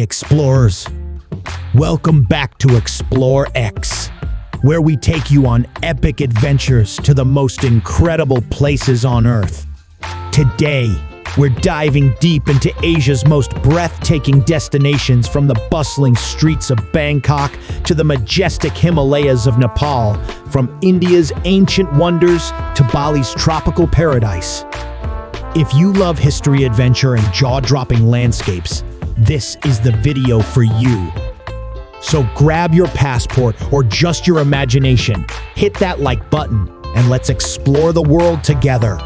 explorers. Welcome back to Explore X, where we take you on epic adventures to the most incredible places on Earth. Today, we're diving deep into Asia's most breathtaking destinations, from the bustling streets of Bangkok to the majestic Himalayas of Nepal, from India's ancient wonders to Bali's tropical paradise. If you love history, adventure, and jaw-dropping landscapes, this is the video for you. So grab your passport or just your imagination, hit that like button, and let's explore the world together.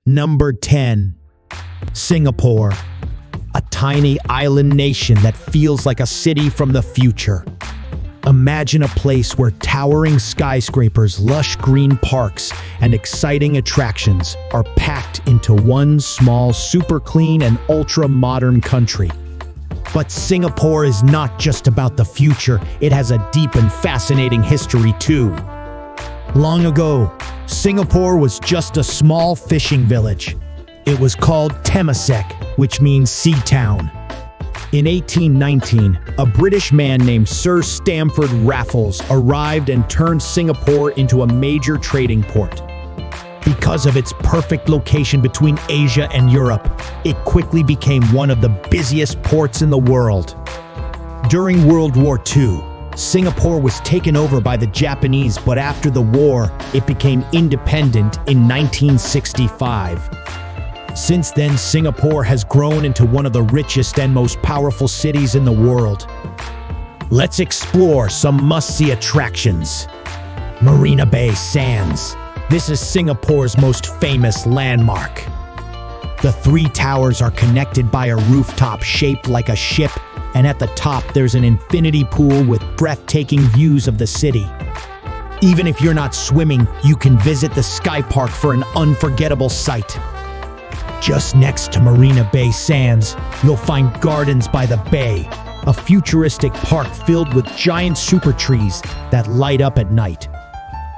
Number 10. Singapore, a tiny island nation that feels like a city from the future. Imagine a place where towering skyscrapers, lush green parks, and exciting attractions are packed into one small, super clean and ultra-modern country. But Singapore is not just about the future, it has a deep and fascinating history too. Long ago, Singapore was just a small fishing village. It was called Temasek, which means sea town. In 1819, a British man named Sir Stamford Raffles arrived and turned Singapore into a major trading port. Because of its perfect location between Asia and Europe, it quickly became one of the busiest ports in the world. During World War II, Singapore was taken over by the Japanese, but after the war, it became independent in 1965. Since then, Singapore has grown into one of the richest and most powerful cities in the world. Let's explore some must-see attractions. Marina Bay Sands. This is Singapore's most famous landmark. The three towers are connected by a rooftop shaped like a ship, and at the top there's an infinity pool with breathtaking views of the city. Even if you're not swimming, you can visit the Sky Park for an unforgettable sight. Just next to Marina Bay Sands, you'll find Gardens by the Bay, a futuristic park filled with giant super trees that light up at night.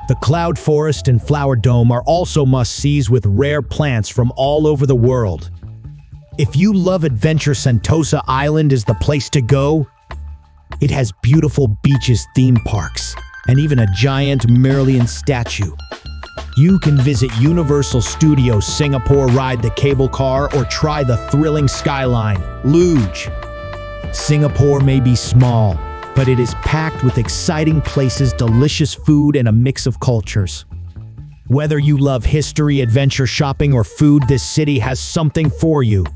The Cloud Forest and Flower Dome are also must-sees, with rare plants from all over the world. If you love adventure, Sentosa Island is the place to go. It has beautiful beaches, theme parks, and even a giant Merlion statue. You can visit Universal Studios Singapore, ride the cable car, or try the thrilling skyline, luge. Singapore may be small, but it is packed with exciting places, delicious food, and a mix of cultures. Whether you love history, adventure, shopping, or food, this city has something for you.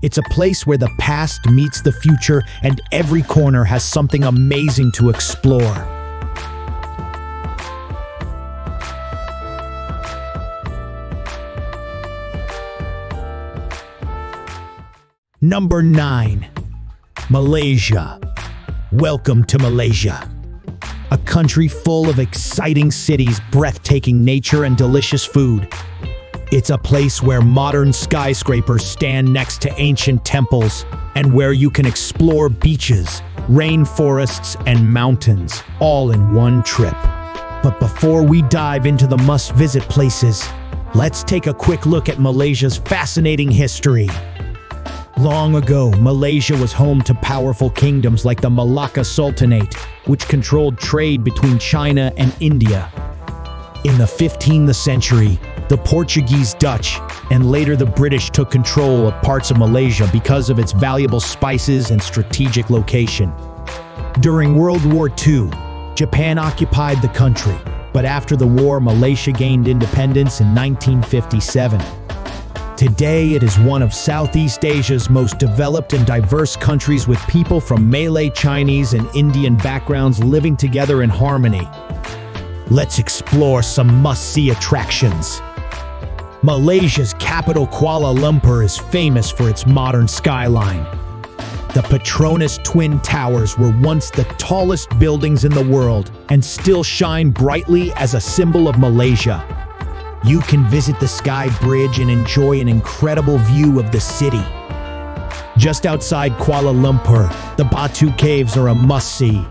It's a place where the past meets the future, and every corner has something amazing to explore. Number 9. Malaysia. Welcome to Malaysia, a country full of exciting cities, breathtaking nature, and delicious food. It's a place where modern skyscrapers stand next to ancient temples, and where you can explore beaches, rainforests, and mountains, all in one trip. But before we dive into the must-visit places, let's take a quick look at Malaysia's fascinating history. Long ago, Malaysia was home to powerful kingdoms like the Malacca Sultanate, which controlled trade between China and India. In the 15th century, the Portuguese, Dutch, and later the British took control of parts of Malaysia because of its valuable spices and strategic location. During World War II, Japan occupied the country, but after the war, Malaysia gained independence in 1957. Today, it is one of Southeast Asia's most developed and diverse countries, with people from Malay, Chinese, and Indian backgrounds living together in harmony. Let's explore some must-see attractions. Malaysia's capital, Kuala Lumpur, is famous for its modern skyline. The Petronas Twin Towers were once the tallest buildings in the world and still shine brightly as a symbol of Malaysia. You can visit the Sky Bridge and enjoy an incredible view of the city. Just outside Kuala Lumpur, the Batu Caves are a must-see.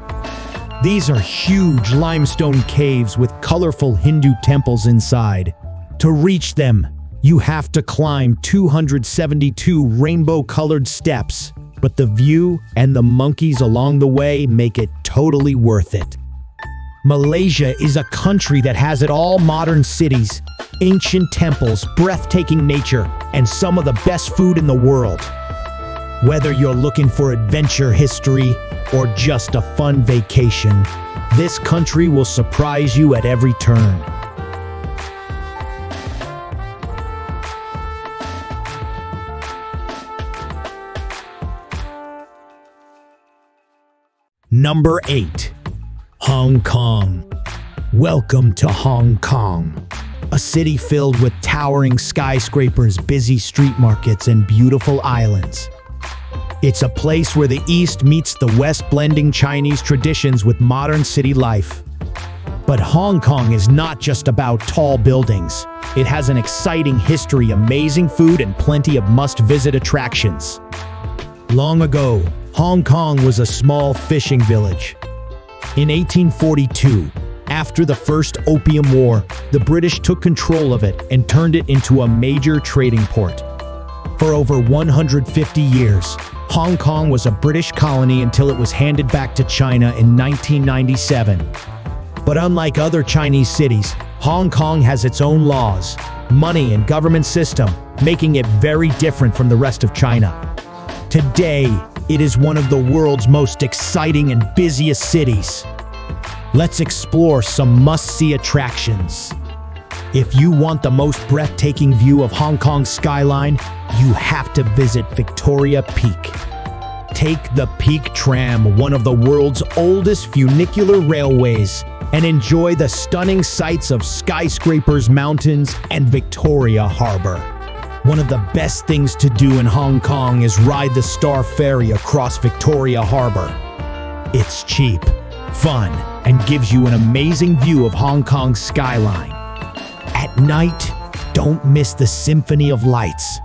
These are huge limestone caves with colorful Hindu temples inside. To reach them, you have to climb 272 rainbow-colored steps, but the view and the monkeys along the way make it totally worth it. Malaysia is a country that has it all: modern cities, ancient temples, breathtaking nature, and some of the best food in the world. Whether you're looking for adventure, history, or just a fun vacation, this country will surprise you at every turn. Number 8. Hong Kong. Welcome to Hong Kong, a city filled with towering skyscrapers, busy street markets, and beautiful islands. It's a place where the East meets the West, blending Chinese traditions with modern city life. But Hong Kong is not just about tall buildings. It has an exciting history, amazing food, and plenty of must-visit attractions. Long ago, Hong Kong was a small fishing village. In 1842, after the First Opium War, the British took control of it and turned it into a major trading port. For over 150 years, Hong Kong was a British colony until it was handed back to China in 1997. But unlike other Chinese cities, Hong Kong has its own laws, money, and government system, making it very different from the rest of China. Today, it is one of the world's most exciting and busiest cities. Let's explore some must-see attractions. If you want the most breathtaking view of Hong Kong's skyline, you have to visit Victoria Peak. Take the Peak Tram, one of the world's oldest funicular railways, and enjoy the stunning sights of skyscrapers, mountains, and Victoria Harbour. One of the best things to do in Hong Kong is ride the Star Ferry across Victoria Harbour. It's cheap, fun, and gives you an amazing view of Hong Kong's skyline. At night, don't miss the Symphony of Lights,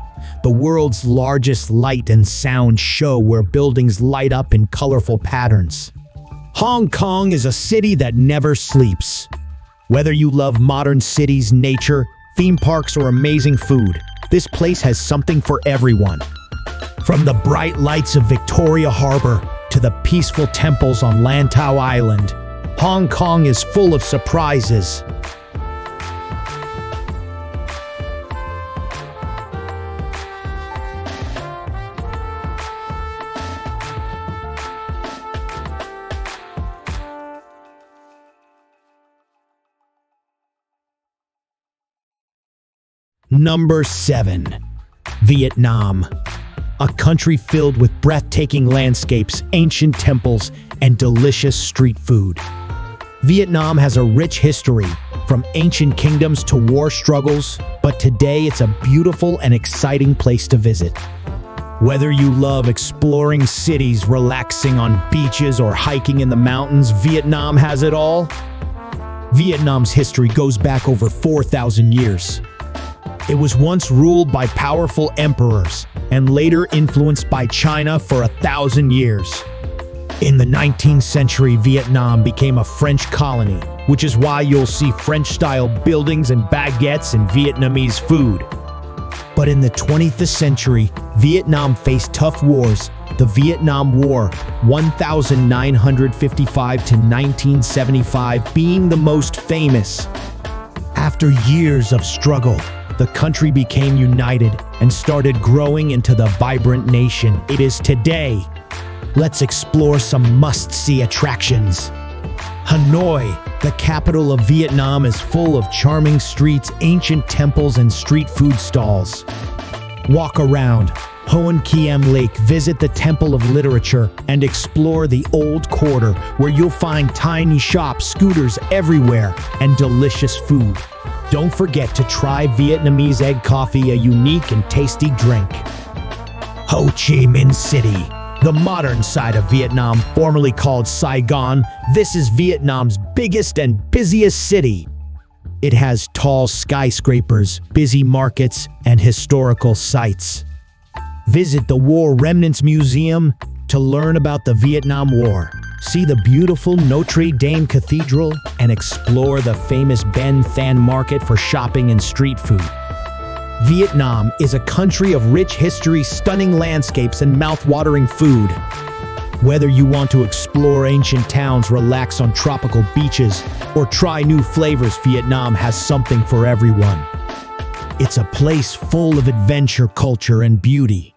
the world's largest light and sound show where buildings light up in colorful patterns. Hong Kong is a city that never sleeps. Whether you love modern cities, nature, theme parks, or amazing food, this place has something for everyone. From the bright lights of Victoria Harbour to the peaceful temples on Lantau Island, Hong Kong is full of surprises. Number 7. Vietnam. A country filled with breathtaking landscapes, ancient temples, and delicious street food. Vietnam has a rich history, from ancient kingdoms to war struggles, but today it's a beautiful and exciting place to visit. Whether you love exploring cities, relaxing on beaches, or hiking in the mountains, Vietnam has it all. Vietnam's history goes back over 4,000 years. It was once ruled by powerful emperors and later influenced by China for 1,000 years. In the 19th century, Vietnam became a French colony, which is why you'll see French-style buildings and baguettes and Vietnamese food. But in the 20th century, Vietnam faced tough wars. The Vietnam War, 1955 to 1975, being the most famous. After years of struggle, the country became united and started growing into the vibrant nation it is today. Let's explore some must-see attractions. Hanoi, the capital of Vietnam, is full of charming streets, ancient temples, and street food stalls. Walk around Hoan Kiem Lake, visit the Temple of Literature, and explore the Old Quarter, where you'll find tiny shops, scooters everywhere, and delicious food. Don't forget to try Vietnamese egg coffee, a unique and tasty drink. Ho Chi Minh City, the modern side of Vietnam, formerly called Saigon. This is Vietnam's biggest and busiest city. It has tall skyscrapers, busy markets, and historical sites. Visit the War Remnants Museum to learn about the Vietnam War. See the beautiful Notre Dame Cathedral and explore the famous Ben Thanh Market for shopping and street food. Vietnam is a country of rich history, stunning landscapes, and mouth-watering food. Whether you want to explore ancient towns, relax on tropical beaches, or try new flavors, Vietnam has something for everyone. It's a place full of adventure, culture, and beauty.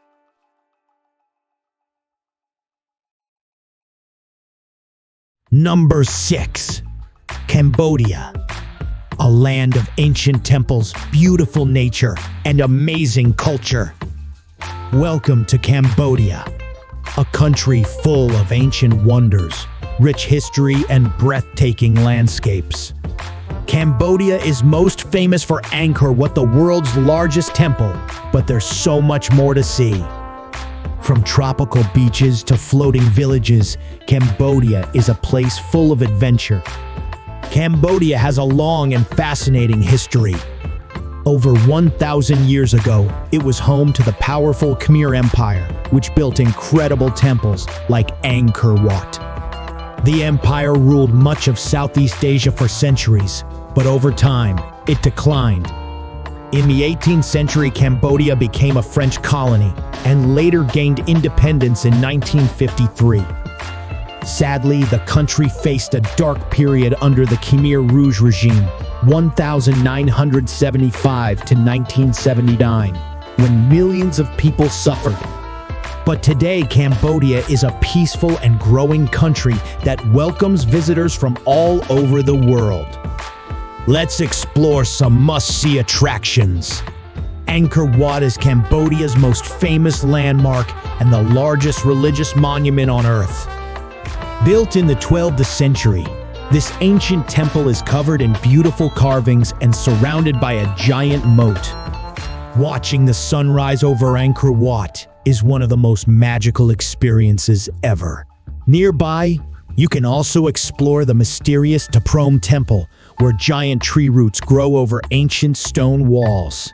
Number 6. Cambodia. A land of ancient temples, beautiful nature, and amazing culture. Welcome to Cambodia, a country full of ancient wonders, rich history, and breathtaking landscapes. Cambodia is most famous for Angkor, the world's largest temple, but there's so much more to see. From tropical beaches to floating villages, Cambodia is a place full of adventure. Cambodia has a long and fascinating history. Over 1,000 years ago, it was home to the powerful Khmer Empire, which built incredible temples like Angkor Wat. The empire ruled much of Southeast Asia for centuries, but over time, it declined. In the 18th century, Cambodia became a French colony and later gained independence in 1953. Sadly, the country faced a dark period under the Khmer Rouge regime, 1975 to 1979, when millions of people suffered. But today, Cambodia is a peaceful and growing country that welcomes visitors from all over the world. Let's explore some must-see attractions. Angkor Wat is Cambodia's most famous landmark and the largest religious monument on Earth. Built in the 12th century, this ancient temple is covered in beautiful carvings and surrounded by a giant moat. Watching the sunrise over Angkor Wat is one of the most magical experiences ever. Nearby, you can also explore the mysterious Phnom Temple, where giant tree roots grow over ancient stone walls.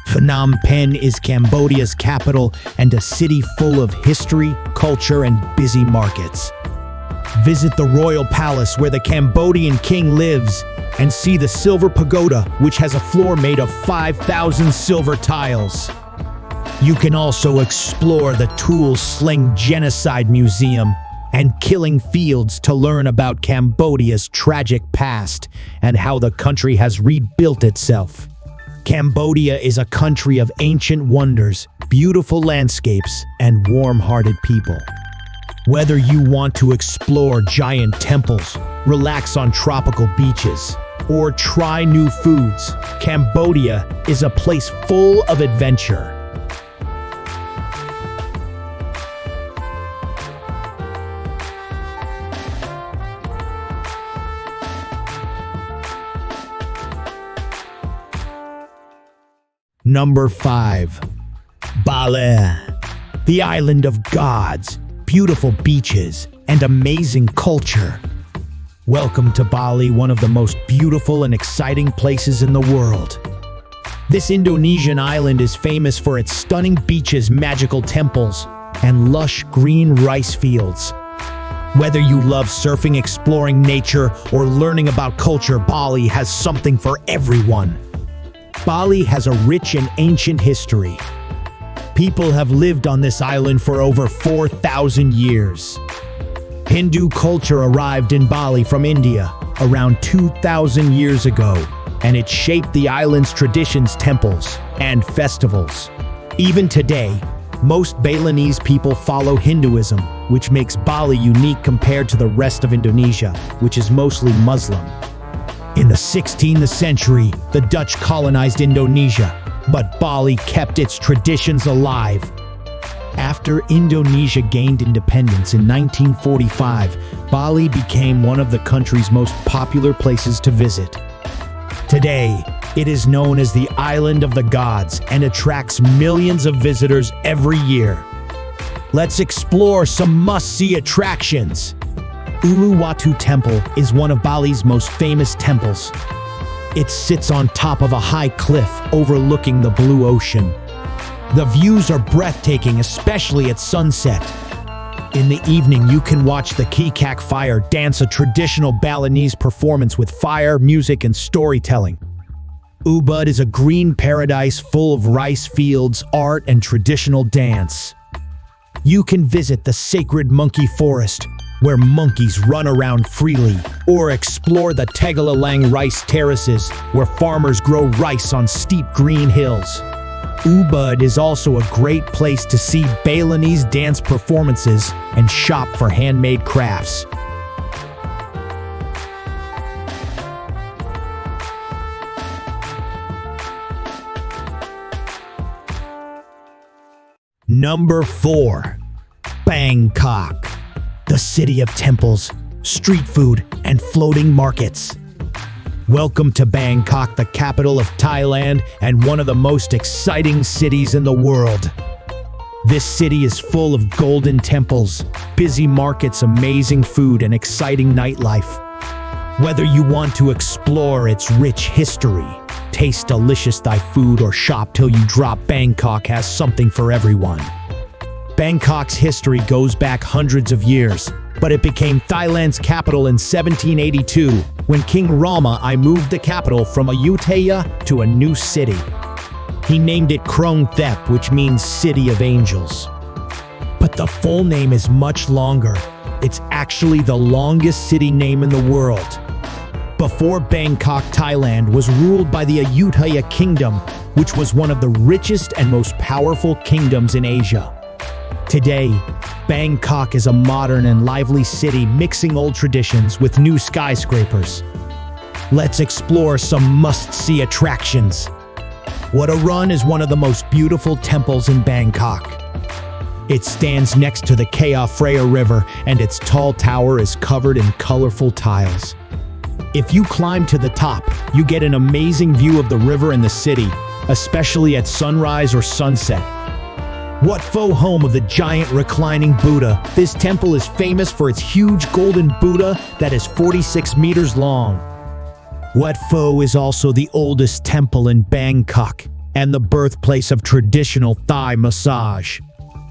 Phnom Penh is Cambodia's capital and a city full of history, culture, and busy markets. Visit the royal palace where the Cambodian king lives and see the silver pagoda, which has a floor made of 5,000 silver tiles. You can also explore the Tool Sling Genocide Museum and Killing Fields to learn about Cambodia's tragic past and how the country has rebuilt itself. Cambodia is a country of ancient wonders, beautiful landscapes, and warm-hearted people. Whether you want to explore giant temples, relax on tropical beaches, or try new foods, Cambodia is a place full of adventure. Number 5. Bali, the island of gods, beautiful beaches, and amazing culture. Welcome to Bali, one of the most beautiful and exciting places in the world. This Indonesian island is famous for its stunning beaches, magical temples, and lush green rice fields. Whether you love surfing, exploring nature, or learning about culture, Bali has something for everyone. Bali has a rich and ancient history. People have lived on this island for over 4,000 years. Hindu culture arrived in Bali from India around 2,000 years ago, and it shaped the island's traditions, temples, and festivals. Even today, most Balinese people follow Hinduism, which makes Bali unique compared to the rest of Indonesia, which is mostly Muslim. In the 16th century, the Dutch colonized Indonesia, but Bali kept its traditions alive. After Indonesia gained independence in 1945, Bali became one of the country's most popular places to visit. Today, it is known as the Island of the Gods and attracts millions of visitors every year. Let's explore some must-see attractions. Uluwatu Temple is one of Bali's most famous temples. It sits on top of a high cliff overlooking the blue ocean. The views are breathtaking, especially at sunset. In the evening, you can watch the Kikak fire dance, a traditional Balinese performance with fire, music, and storytelling. Ubud is a green paradise full of rice fields, art, and traditional dance. You can visit the sacred monkey forest, where monkeys run around freely, or explore the Tegalalang rice terraces, where farmers grow rice on steep green hills. Ubud is also a great place to see Balinese dance performances and shop for handmade crafts. Number 4. Bangkok, the city of temples, street food, and floating markets. Welcome to Bangkok, the capital of Thailand and one of the most exciting cities in the world. This city is full of golden temples, busy markets, amazing food, and exciting nightlife. Whether you want to explore its rich history, taste delicious Thai food, or shop till you drop, Bangkok has something for everyone. Bangkok's history goes back hundreds of years, but it became Thailand's capital in 1782 when King Rama I moved the capital from Ayutthaya to a new city. He named it Krong Thep, which means City of Angels. But the full name is much longer. It's actually the longest city name in the world. Before Bangkok, Thailand was ruled by the Ayutthaya Kingdom, which was one of the richest and most powerful kingdoms in Asia. Today, Bangkok is a modern and lively city mixing old traditions with new skyscrapers. Let's explore some must-see attractions. Wat Arun is one of the most beautiful temples in Bangkok. It stands next to the Chao Phraya River, and its tall tower is covered in colorful tiles. If you climb to the top, you get an amazing view of the river and the city, especially at sunrise or sunset. Wat Pho, home of the giant reclining Buddha. This temple is famous for its huge golden Buddha that is 46 meters long. Wat Pho is also the oldest temple in Bangkok and the birthplace of traditional Thai massage.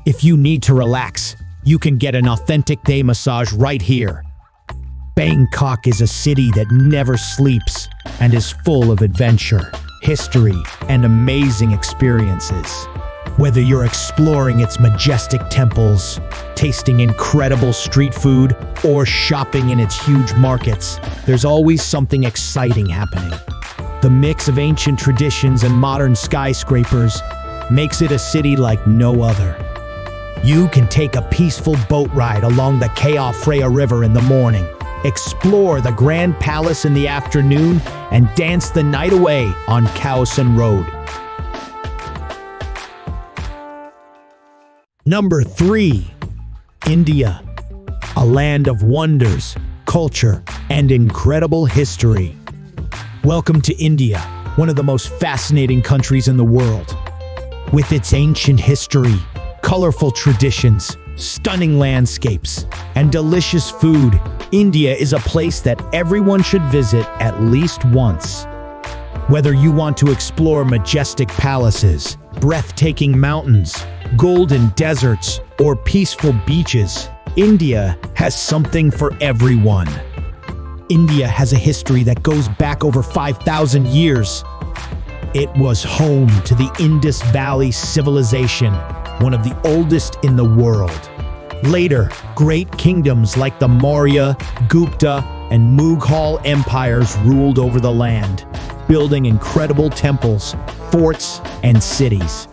If you need to relax, you can get an authentic Thai massage right here. Bangkok is a city that never sleeps and is full of adventure, history, and amazing experiences. Whether you're exploring its majestic temples, tasting incredible street food, or shopping in its huge markets, there's always something exciting happening. The mix of ancient traditions and modern skyscrapers makes it a city like no other. You can take a peaceful boat ride along the Chao Phraya River in the morning, explore the Grand Palace in the afternoon, and dance the night away on Khao San Road. Number 3. India, a land of wonders, culture, and incredible history. Welcome to India, one of the most fascinating countries in the world. With its ancient history, colorful traditions, stunning landscapes, and delicious food, India is a place that everyone should visit at least once. Whether you want to explore majestic palaces, breathtaking mountains, golden deserts, or peaceful beaches, India has something for everyone. India has a history that goes back over 5,000 years. It was home to the Indus Valley civilization, one of the oldest in the world. Later, great kingdoms like the Maurya, Gupta, and Mughal empires ruled over the land, building incredible temples, forts, and cities.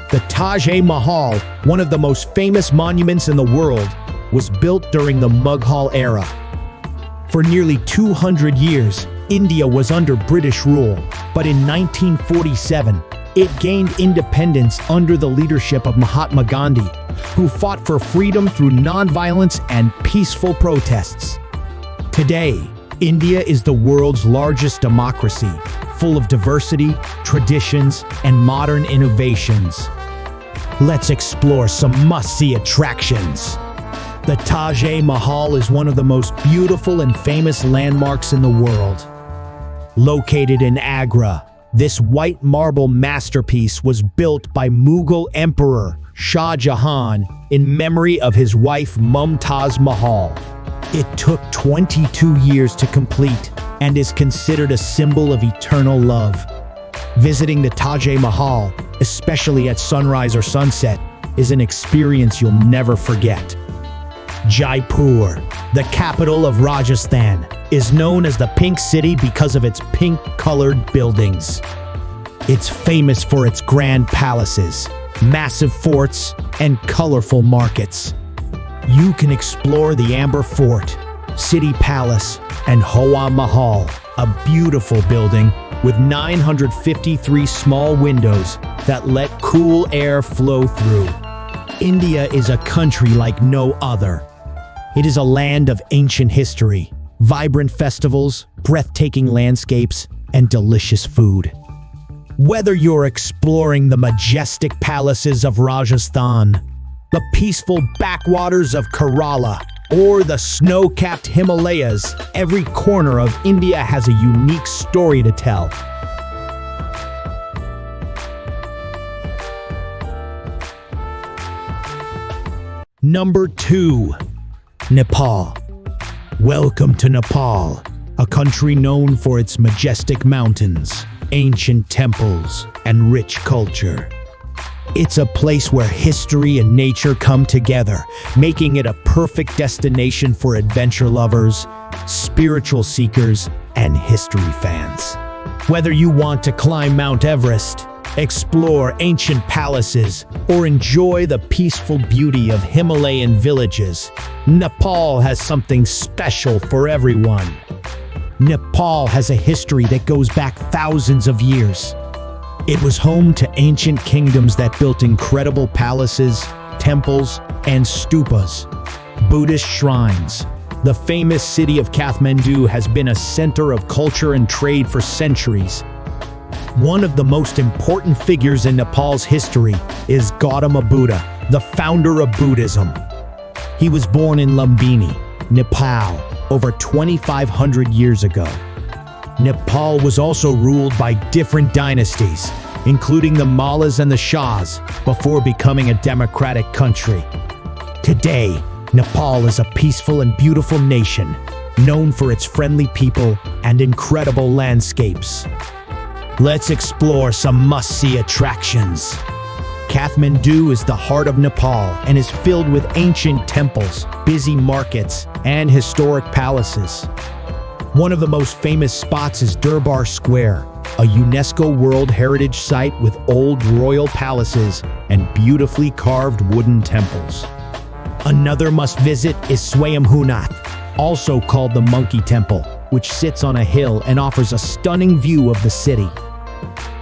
The Taj Mahal, one of the most famous monuments in the world, was built during the Mughal era. For nearly 200 years, India was under British rule, but in 1947, it gained independence under the leadership of Mahatma Gandhi, who fought for freedom through nonviolence and peaceful protests. Today, India is the world's largest democracy, full of diversity, traditions, and modern innovations. Let's explore some must-see attractions. The Taj Mahal is one of the most beautiful and famous landmarks in the world. Located in Agra, This white marble masterpiece was built by Mughal Emperor Shah Jahan in memory of his wife Taj Mahal. It took 22 years to complete and is considered a symbol of eternal love. Visiting the Taj Mahal, especially at sunrise or sunset, is an experience you'll never forget. Jaipur, the capital of Rajasthan, is known as the Pink City because of its pink-colored buildings. It's famous for its grand palaces, massive forts, and colorful markets. You can explore the Amber Fort, City Palace, and Hawa Mahal, a beautiful building with 953 small windows that let cool air flow through. India is a country like no other. It is a land of ancient history, vibrant festivals, breathtaking landscapes, and delicious food. Whether you're exploring the majestic palaces of Rajasthan, the peaceful backwaters of Kerala, or the snow-capped Himalayas, every corner of India has a unique story to tell. Number 2. Nepal. Welcome to Nepal, a country known for its majestic mountains, ancient temples, and rich culture. It's a place where history and nature come together, making it a perfect destination for adventure lovers, spiritual seekers, and history fans. Whether you want to climb Mount Everest, explore ancient palaces, or enjoy the peaceful beauty of Himalayan villages, Nepal has something special for everyone. Nepal has a history that goes back thousands of years. It was home to ancient kingdoms that built incredible palaces, temples, and stupas. Buddhist shrines. The famous city of Kathmandu has been a center of culture and trade for centuries. One of the most important figures in Nepal's history is Gautama Buddha, the founder of Buddhism. He was born in Lumbini, Nepal, over 2,500 years ago. Nepal was also ruled by different dynasties, including the Mallas and the Shahs, before becoming a democratic country. Today, Nepal is a peaceful and beautiful nation, known for its friendly people and incredible landscapes. Let's explore some must-see attractions. Kathmandu is the heart of Nepal and is filled with ancient temples, busy markets, and historic palaces. One of the most famous spots is Durbar Square, a UNESCO World Heritage Site with old royal palaces and beautifully carved wooden temples. Another must-visit is Swayambhunath, also called the Monkey Temple, which sits on a hill and offers a stunning view of the city.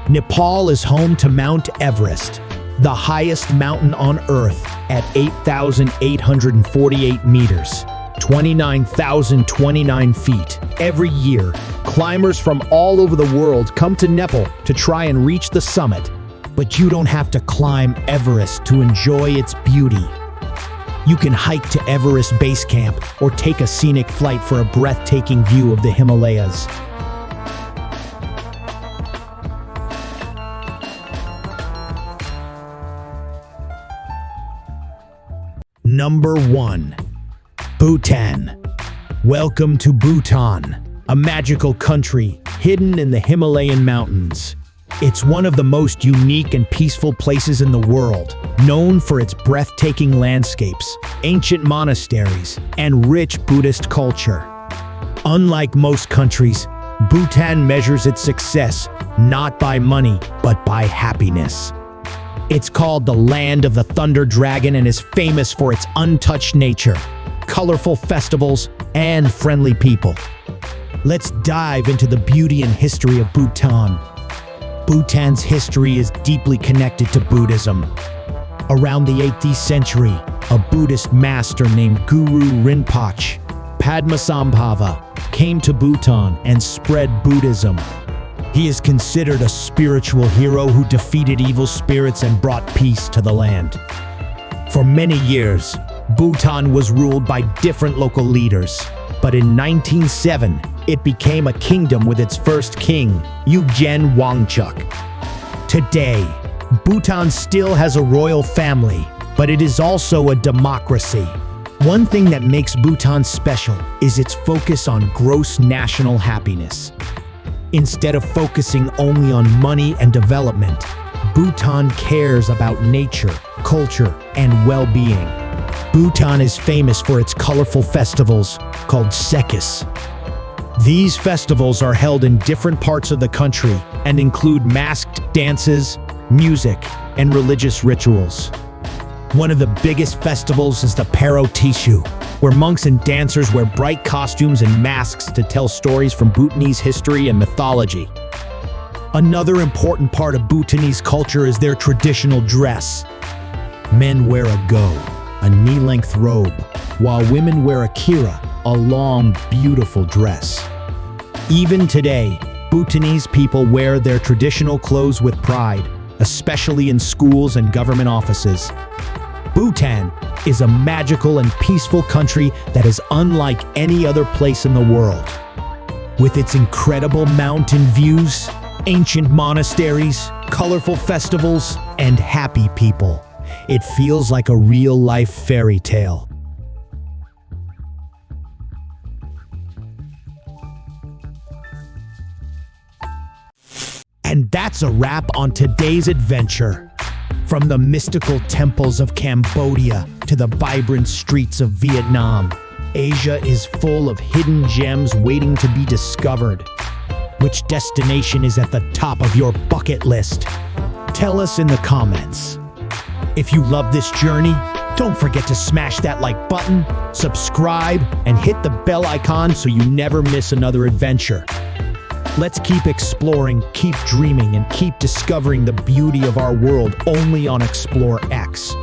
Nepal is home to Mount Everest, the highest mountain on Earth at 8,848 meters. 29,029 feet. Every year, climbers from all over the world come to Nepal to try and reach the summit. But you don't have to climb Everest to enjoy its beauty. You can hike to Everest Base Camp or take a scenic flight for a breathtaking view of the Himalayas. Number 1. Bhutan. Welcome to Bhutan, a magical country hidden in the Himalayan mountains. It's one of the most unique and peaceful places in the world, known for its breathtaking landscapes, ancient monasteries, and rich Buddhist culture. Unlike most countries, Bhutan measures its success not by money, but by happiness. It's called the Land of the Thunder Dragon and is famous for its untouched nature, colorful festivals, and friendly people. Let's dive into the beauty and history of Bhutan. Bhutan's history is deeply connected to Buddhism. Around the 18th century, a Buddhist master named Guru Rinpoche, Padmasambhava, came to Bhutan and spread Buddhism. He is considered a spiritual hero who defeated evil spirits and brought peace to the land. For many years, Bhutan was ruled by different local leaders, but in 1907, it became a kingdom with its first king, Ugyen Wangchuck. Today, Bhutan still has a royal family, but it is also a democracy. One thing that makes Bhutan special is its focus on gross national happiness. Instead of focusing only on money and development, Bhutan cares about nature, culture, and well-being. Bhutan is famous for its colorful festivals called sekis. These festivals are held in different parts of the country and include masked dances, music, and religious rituals. One of the biggest festivals is the Paro Tishu, where monks and dancers wear bright costumes and masks to tell stories from Bhutanese history and mythology. Another important part of Bhutanese culture is their traditional dress. Men wear a go, a knee-length robe, while women wear a kira, a long, beautiful dress. Even today, Bhutanese people wear their traditional clothes with pride, especially in schools and government offices. Bhutan is a magical and peaceful country that is unlike any other place in the world. With its incredible mountain views, ancient monasteries, colorful festivals, and happy people, it feels like a real-life fairy tale. And that's a wrap on today's adventure. From the mystical temples of Cambodia to the vibrant streets of Vietnam, Asia is full of hidden gems waiting to be discovered. Which destination is at the top of your bucket list? Tell us in the comments. If you love this journey, don't forget to smash that like button, subscribe, and hit the bell icon so you never miss another adventure. Let's keep exploring, keep dreaming, and keep discovering the beauty of our world only on Explore X.